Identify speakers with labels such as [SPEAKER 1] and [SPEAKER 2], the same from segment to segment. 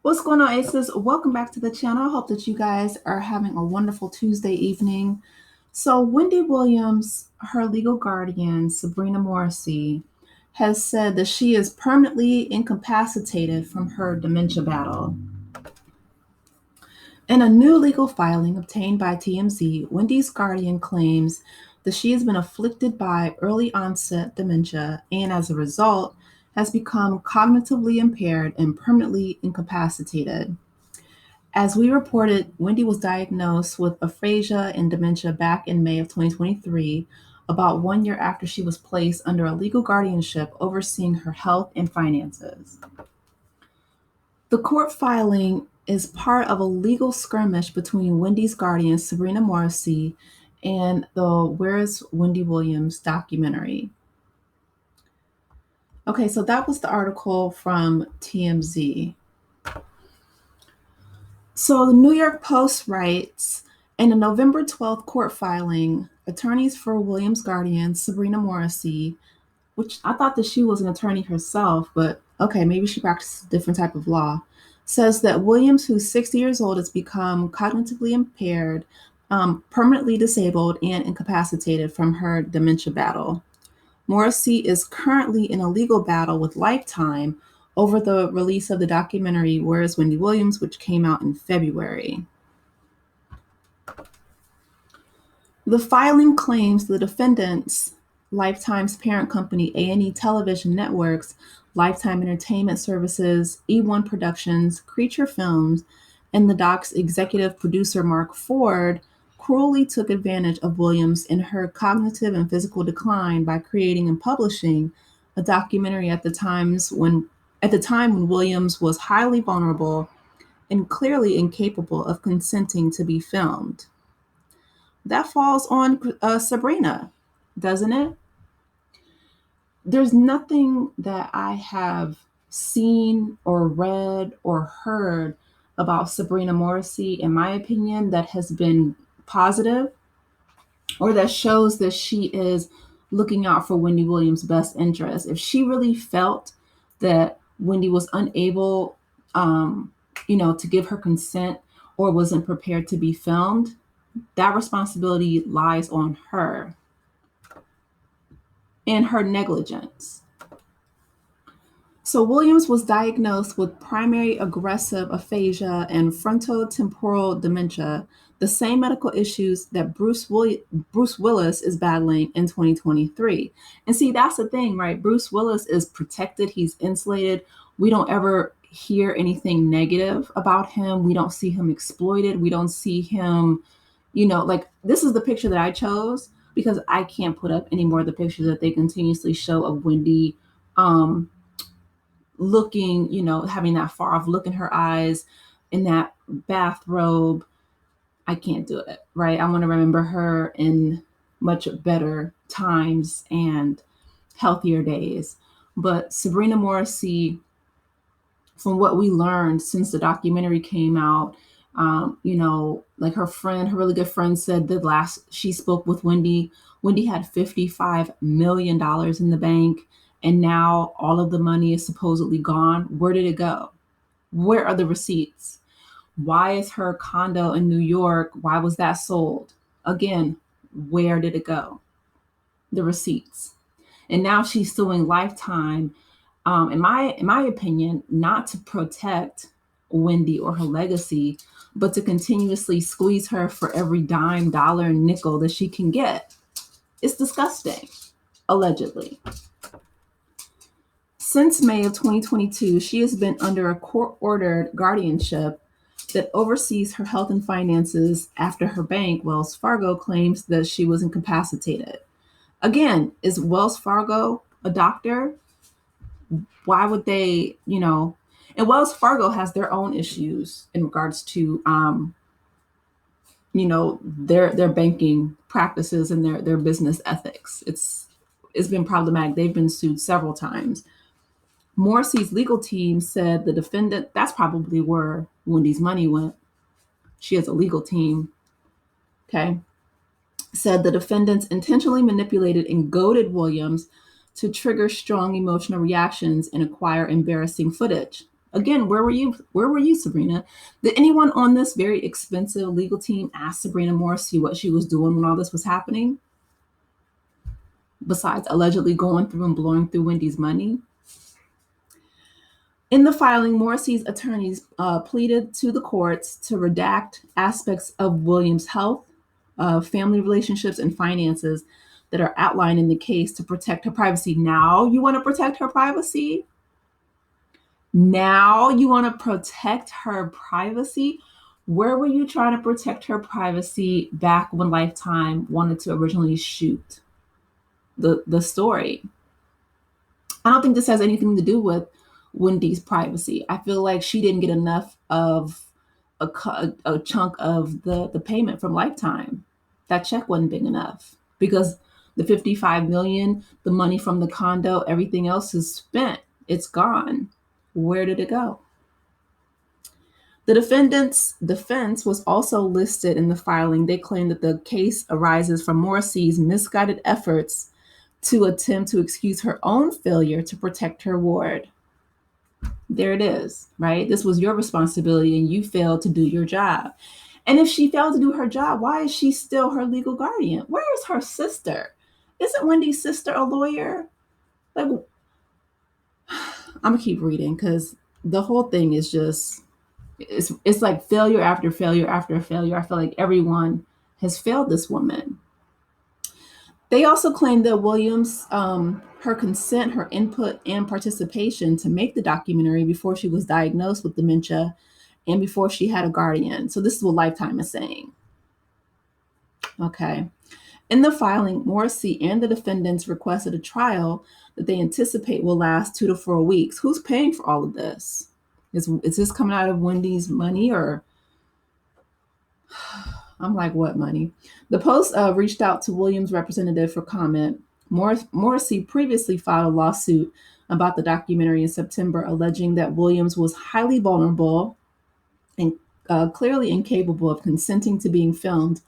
[SPEAKER 1] What's going on, Aces? Welcome back to the channel. I hope that you guys are having a wonderful Tuesday evening. So, Wendy Williams, her legal guardian, Sabrina Morrisey, has said that she is permanently incapacitated from her dementia battle. In a new legal filing obtained by TMZ, Wendy's guardian claims that she has been afflicted by early onset dementia and, as a result, has become cognitively impaired and permanently incapacitated. As we reported, Wendy was diagnosed with aphasia and dementia back in May of 2023, about 1 year after she was placed under a legal guardianship overseeing her health and finances. The court filing is part of a legal skirmish between Wendy's guardian, Sabrina Morrisey, and the Where's Wendy Williams documentary. Okay, so that was the article from TMZ. So the New York Post writes, in a November 12th court filing, attorneys for Williams' guardian, Sabrina Morrisey, which I thought that she was an attorney herself, but okay, maybe she practices a different type of law, says that Williams, who's 60 years old, has become cognitively impaired, permanently disabled, and incapacitated from her dementia battle. Morrissey is currently in a legal battle with Lifetime over the release of the documentary Where's Wendy Williams, which came out in February. The filing claims the defendants, Lifetime's parent company A&E Television Networks, Lifetime Entertainment Services, E1 Productions, Creature Films, and the doc's executive producer Mark Ford cruelly took advantage of Williams in her cognitive and physical decline by creating and publishing a documentary at the time when Williams was highly vulnerable and clearly incapable of consenting to be filmed. That falls on Sabrina, doesn't it? There's nothing that I have seen or read or heard about Sabrina Morrisey, in my opinion, that has been positive or that shows that she is looking out for Wendy Williams' best interest. If she really felt that Wendy was unable, to give her consent or wasn't prepared to be filmed, that responsibility lies on her and her negligence. So Williams was diagnosed with primary aggressive aphasia and frontotemporal dementia, the same medical issues that Bruce Willis is battling in 2023. And see, that's the thing, right? Bruce Willis is protected. He's insulated. We don't ever hear anything negative about him. We don't see him exploited. We don't see him, like this is the picture that I chose because I can't put up any more of the pictures that they continuously show of Wendy looking, having that far off look in her eyes in that bathrobe. I can't do it, right? I want to remember her in much better times and healthier days. But Sabrina Morrisey, from what we learned since the documentary came out, like her really good friend said that last she spoke with Wendy had $55 million in the bank. And now all of the money is supposedly gone. Where did it go? Where are the receipts? Why is her condo in New York? Why was that sold? Again, where did it go? The receipts. And now she's suing Lifetime, in my opinion, not to protect Wendy or her legacy, but to continuously squeeze her for every dime, dollar, and nickel that she can get. It's disgusting, allegedly. Since May of 2022, she has been under a court-ordered guardianship that oversees her health and finances after her bank, Wells Fargo, claims that she was incapacitated. Again, is Wells Fargo a doctor? Why would they, and Wells Fargo has their own issues in regards to, their banking practices and their business ethics. It's been problematic. They've been sued several times. Morrissey's legal team said the defendant, that's probably where Wendy's money went. She has a legal team, okay, said the defendants intentionally manipulated and goaded Williams to trigger strong emotional reactions and acquire embarrassing footage. Again, where were you? Where were you, Sabrina? Did anyone on this very expensive legal team ask Sabrina Morrisey what she was doing when all this was happening? Besides allegedly going through and blowing through Wendy's money? In the filing, Morrissey's attorneys pleaded to the courts to redact aspects of Williams' health, family relationships, and finances that are outlined in the case to protect her privacy. Now you want to protect her privacy? Now you want to protect her privacy? Where were you trying to protect her privacy back when Lifetime wanted to originally shoot the story? I don't think this has anything to do with Wendy's privacy. I feel like she didn't get enough of a chunk of the payment from Lifetime. That check wasn't big enough because the 55 million, the money from the condo, everything else is spent. It's gone. Where did it go? The defendant's defense was also listed in the filing. They claim that the case arises from Morrissey's misguided efforts to attempt to excuse her own failure to protect her ward. There it is, right? This was your responsibility and you failed to do your job. And if she failed to do her job, why is she still her legal guardian? Where is her sister? Isn't Wendy's sister a lawyer? Like, I'm gonna keep reading because the whole thing is just, it's like failure after failure after failure. I feel like everyone has failed this woman. They also claim that Williams, her consent, her input, and participation to make the documentary before she was diagnosed with dementia and before she had a guardian. So this is what Lifetime is saying. Okay. In the filing, Morrissey and the defendants requested a trial that they anticipate will last 2 to 4 weeks. Who's paying for all of this? Is this coming out of Wendy's money or? I'm like, what money? The Post reached out to Williams' representative for comment. Morrissey previously filed a lawsuit about the documentary in September, alleging that Williams was highly vulnerable and clearly incapable of consenting to being filmed,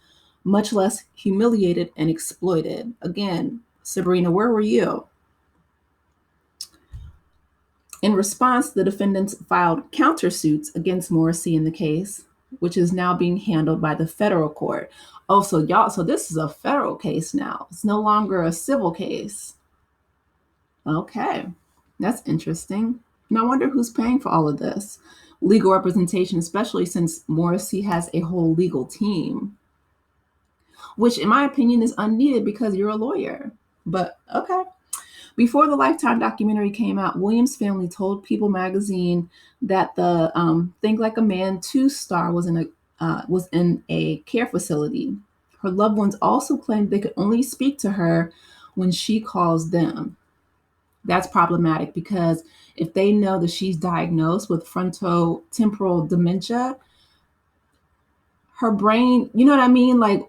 [SPEAKER 1] much less humiliated and exploited. Again, Sabrina, where were you? In response, the defendants filed countersuits against Morrissey in the case, which is now being handled by the federal court. Oh, so this is a federal case now. It's no longer a civil case. Okay, that's interesting. And I wonder who's paying for all of this legal representation, especially since Morrissey has a whole legal team, which in my opinion is unneeded because you're a lawyer. But okay. Before the Lifetime documentary came out, Williams' family told People magazine that the Think Like a Man 2 star was in a care facility. Her loved ones also claimed they could only speak to her when she calls them. That's problematic because if they know that she's diagnosed with frontotemporal dementia, her brain, you know what I mean? Like,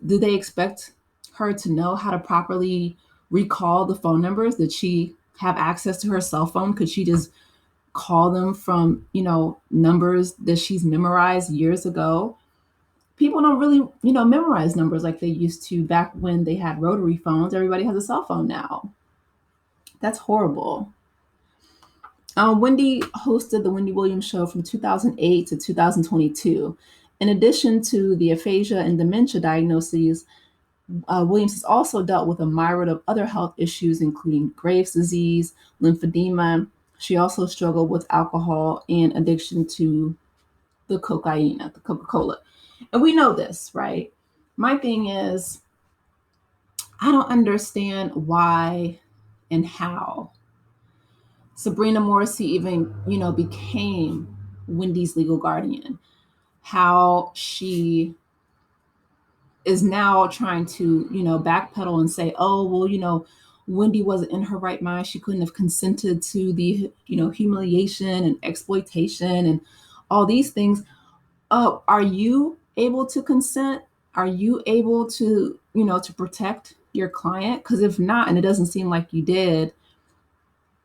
[SPEAKER 1] do they expect her to know how to properly recall the phone numbers? Did she have access to her cell phone? Could she just call them from, numbers that she's memorized years ago? People don't really, memorize numbers like they used to back when they had rotary phones. Everybody has a cell phone now. That's horrible. Wendy hosted the Wendy Williams Show from 2008 to 2022. In addition to the aphasia and dementia diagnoses, Williams has also dealt with a myriad of other health issues, including Graves' disease, lymphedema. She also struggled with alcohol and addiction to the Coca-Cola. And we know this, right? My thing is, I don't understand why and how Sabrina Morrisey even, became Wendy's legal guardian. How she is now trying to, backpedal and say, oh, well, Wendy wasn't in her right mind. She couldn't have consented to the, humiliation and exploitation and all these things. Are you able to consent? Are you able to, to protect your client? Because if not, and it doesn't seem like you did,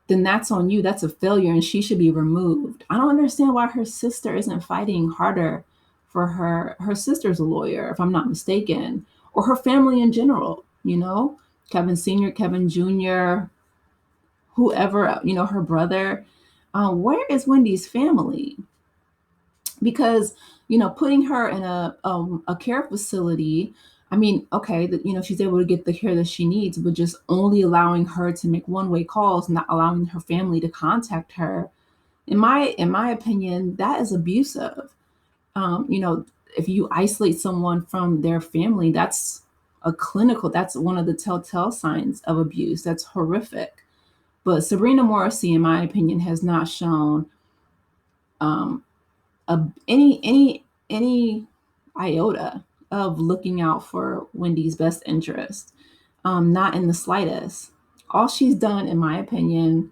[SPEAKER 1] then that's on you. That's a failure and she should be removed. I don't understand why her sister isn't fighting harder for her. Her sister's a lawyer, if I'm not mistaken, or her family in general, Kevin Sr., Kevin Jr., whoever, her brother. Where is Wendy's family? Because, putting her in a care facility, I mean, okay, that, she's able to get the care that she needs, but just only allowing her to make one-way calls, not allowing her family to contact her. In my opinion, that is abusive. Um, you know, if you isolate someone from their family, that's one of the telltale signs of abuse. That's horrific. But Sabrina Morrisey, in my opinion, has not shown um, any iota of looking out for Wendy's best interest. Not in the slightest. All she's done, in my opinion,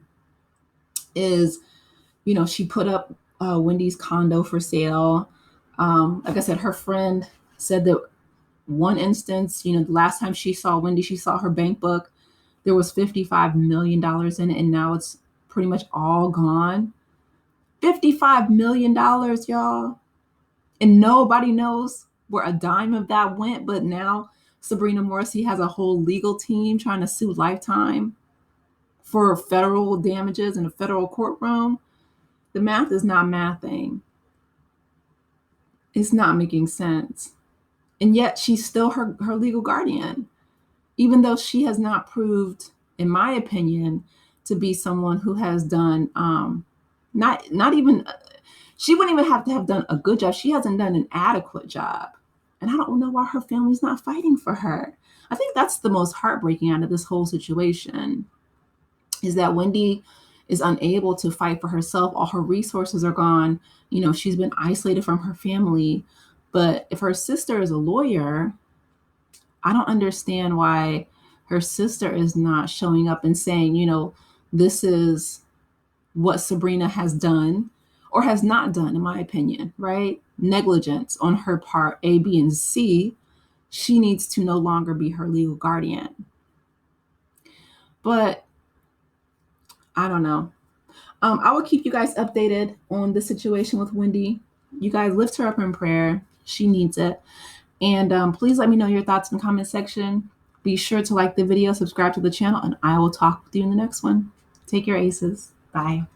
[SPEAKER 1] is, she put up Wendy's condo for sale. Like I said, her friend said that one instance, the last time she saw Wendy, she saw her bank book. There was $55 million in it, and now it's pretty much all gone. $55 million, y'all. And nobody knows where a dime of that went. But now Sabrina Morrisey has a whole legal team trying to sue Lifetime for federal damages in a federal courtroom. The math is not mathing. It's not making sense. And yet she's still her legal guardian, even though she has not proved, in my opinion, to be someone who has done not even, she wouldn't even have to have done a good job. She hasn't done an adequate job. And I don't know why her family's not fighting for her. I think that's the most heartbreaking out of this whole situation, is that Wendy is unable to fight for herself. All her resources are gone. She's been isolated from her family. But if her sister is a lawyer, I don't understand why her sister is not showing up and saying, this is what Sabrina has done or has not done, in my opinion, right? Negligence on her part, A, B, and C. She needs to no longer be her legal guardian. But I don't know. I will keep you guys updated on the situation with Wendy. You guys lift her up in prayer. She needs it. And please let me know your thoughts in the comment section. Be sure to like the video, subscribe to the channel, and I will talk with you in the next one. Take care, aces. Bye.